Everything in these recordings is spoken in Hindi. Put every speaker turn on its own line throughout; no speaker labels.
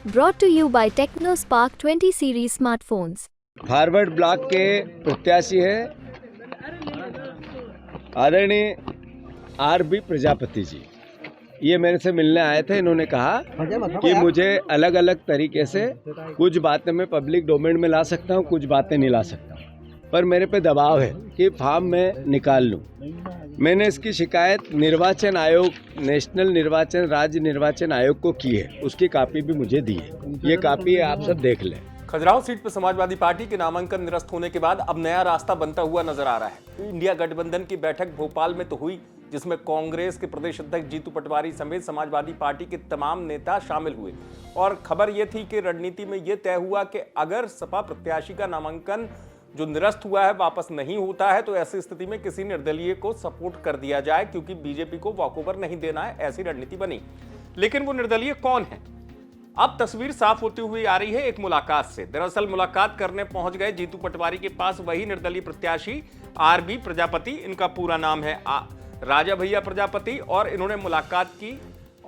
Brought to you by TechnoSpark 20 series smartphones.
Forward block के प्रत्याशी है आदरणीय आर.बी. प्रजापति जी। ये मेरे से मिलने आए थे। इन्होंने कहा कि मुझे अलग अलग तरीके से कुछ बातें मैं पब्लिक डोमेन में ला सकता हूँ, कुछ बातें नहीं ला सकता हूँ, पर मेरे पे दबाव है कि फॉर्म में निकाल लूँ। मैंने इसकी शिकायत निर्वाचन आयोग, नेशनल निर्वाचन, राज्य निर्वाचन आयोग को की है। उसकी कॉपी भी मुझे दी है। ये कॉपी है, आप सब देख लें।
खजुराहो सीट पर समाजवादी पार्टी के नामांकन निरस्त होने के बाद अब नया रास्ता बनता हुआ नजर आ रहा है। इंडिया गठबंधन की बैठक भोपाल में तो हुई, जिसमें कांग्रेस के प्रदेश अध्यक्ष जीतू पटवारी समेत समाजवादी पार्टी के तमाम नेता शामिल हुए और खबर यह थी कि रणनीति में यह तय हुआ कि अगर सपा प्रत्याशी का नामांकन जो निरस्त हुआ है वापस नहीं होता है तो ऐसी स्थिति में किसी निर्दलीय को सपोर्ट कर दिया जाए, क्योंकि बीजेपी को वॉकओवर नहीं देना है, ऐसी रणनीति बनी। लेकिन वो निर्दलीय कौन है? अब तस्वीर साफ होती हुई आ रही है एक मुलाकात से। दरअसल मुलाकात करने पहुंच गए जीतू पटवारी के पास वही निर्दलीय प्रत्याशी आर.बी. प्रजापति, इनका पूरा नाम है राजा भैया प्रजापति, और इन्होंने मुलाकात की।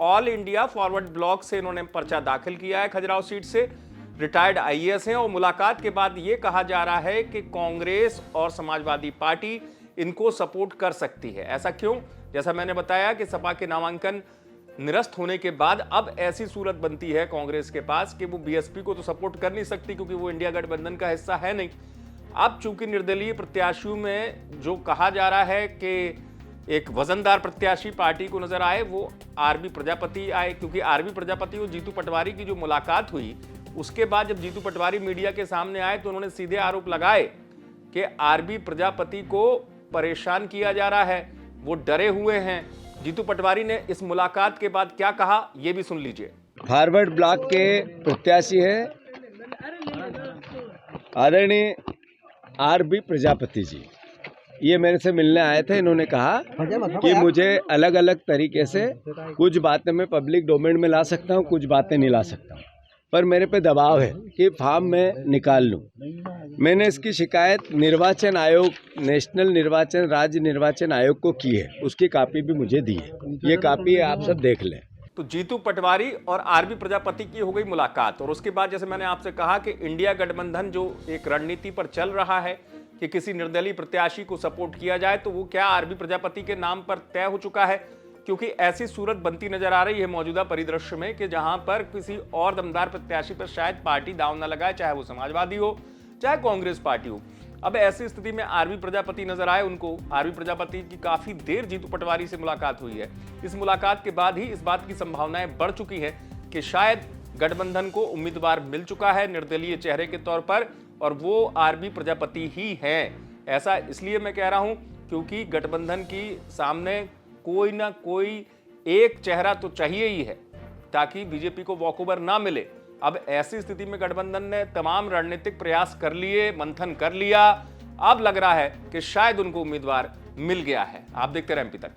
ऑल इंडिया फॉरवर्ड ब्लॉक से इन्होंने पर्चा दाखिल किया है। खजुराहो सीट से रिटायर्ड आईएएस हैं और मुलाकात के बाद यह कहा जा रहा है कि कांग्रेस और समाजवादी पार्टी इनको सपोर्ट कर सकती है। ऐसा क्यों? जैसा मैंने बताया कि सपा के नामांकन निरस्त होने के बाद अब ऐसी सूरत बनती है कांग्रेस के पास कि वो बीएसपी को तो सपोर्ट कर नहीं सकती, क्योंकि वो इंडिया गठबंधन का हिस्सा है नहीं। अब चूंकि निर्दलीय प्रत्याशियों में जो कहा जा रहा है कि एक वजनदार प्रत्याशी पार्टी को नजर आए, वो आर.बी. प्रजापति आए, क्योंकि आर.बी. प्रजापति और जीतू पटवारी की जो मुलाकात हुई उसके बाद जब जीतू पटवारी मीडिया के सामने आए तो उन्होंने सीधे आरोप लगाए कि आर.बी. प्रजापति को परेशान किया जा रहा है, वो डरे हुए हैं। जीतू पटवारी ने इस मुलाकात के बाद क्या कहा, ये भी सुन लीजिए।
फॉरवर्ड ब्लॉक के प्रत्याशी है आदरणीय आर.बी. प्रजापति जी। ये मेरे से मिलने आए थे। इन्होंने कहा कि मुझे अलग अलग तरीके से कुछ बातें मैं पब्लिक डोमेन में ला सकता हूँ, कुछ बातें नहीं ला सकता हूँ, पर मेरे पे दबाव है कि फॉर्म में निकाल लूँ। मैंने इसकी शिकायत निर्वाचन आयोग, नेशनल निर्वाचन, राज्य निर्वाचन आयोग को की है। उसकी कॉपी भी मुझे दी है। ये कॉपी है, आप सब देख लें।
तो जीतू पटवारी और आर.बी. प्रजापति की हो गई मुलाकात, और उसके बाद जैसे मैंने आपसे कहा कि इंडिया गठबंधन जो एक रणनीति पर चल रहा है कि किसी निर्दलीय प्रत्याशी को सपोर्ट किया जाए, तो वो क्या आर.बी. प्रजापति के नाम पर तय हो चुका है, क्योंकि ऐसी सूरत बनती नजर आ रही है मौजूदा परिदृश्य में कि जहां पर किसी और दमदार प्रत्याशी पर शायद पार्टी दांव न लगाए, चाहे वो समाजवादी हो चाहे कांग्रेस पार्टी हो। अब ऐसी स्थिति में आर.बी. प्रजापति नजर आए उनको। आर.बी. प्रजापति की काफी देर जीतू पटवारी से मुलाकात हुई है। इस मुलाकात के बाद ही इस बात की संभावनाएं बढ़ चुकी है कि शायद गठबंधन को उम्मीदवार मिल चुका है निर्दलीय चेहरे के तौर पर, और वो आर.बी. प्रजापति ही हैं। ऐसा इसलिए मैं कह रहा हूं क्योंकि गठबंधन की सामने कोई ना कोई एक चेहरा तो चाहिए ही है ताकि बीजेपी को वॉकओवर ना मिले। अब ऐसी स्थिति में गठबंधन ने तमाम रणनीतिक प्रयास कर लिए, मंथन कर लिया। अब लग रहा है कि शायद उनको उम्मीदवार मिल गया है। आप देखते रहे एमपी तक।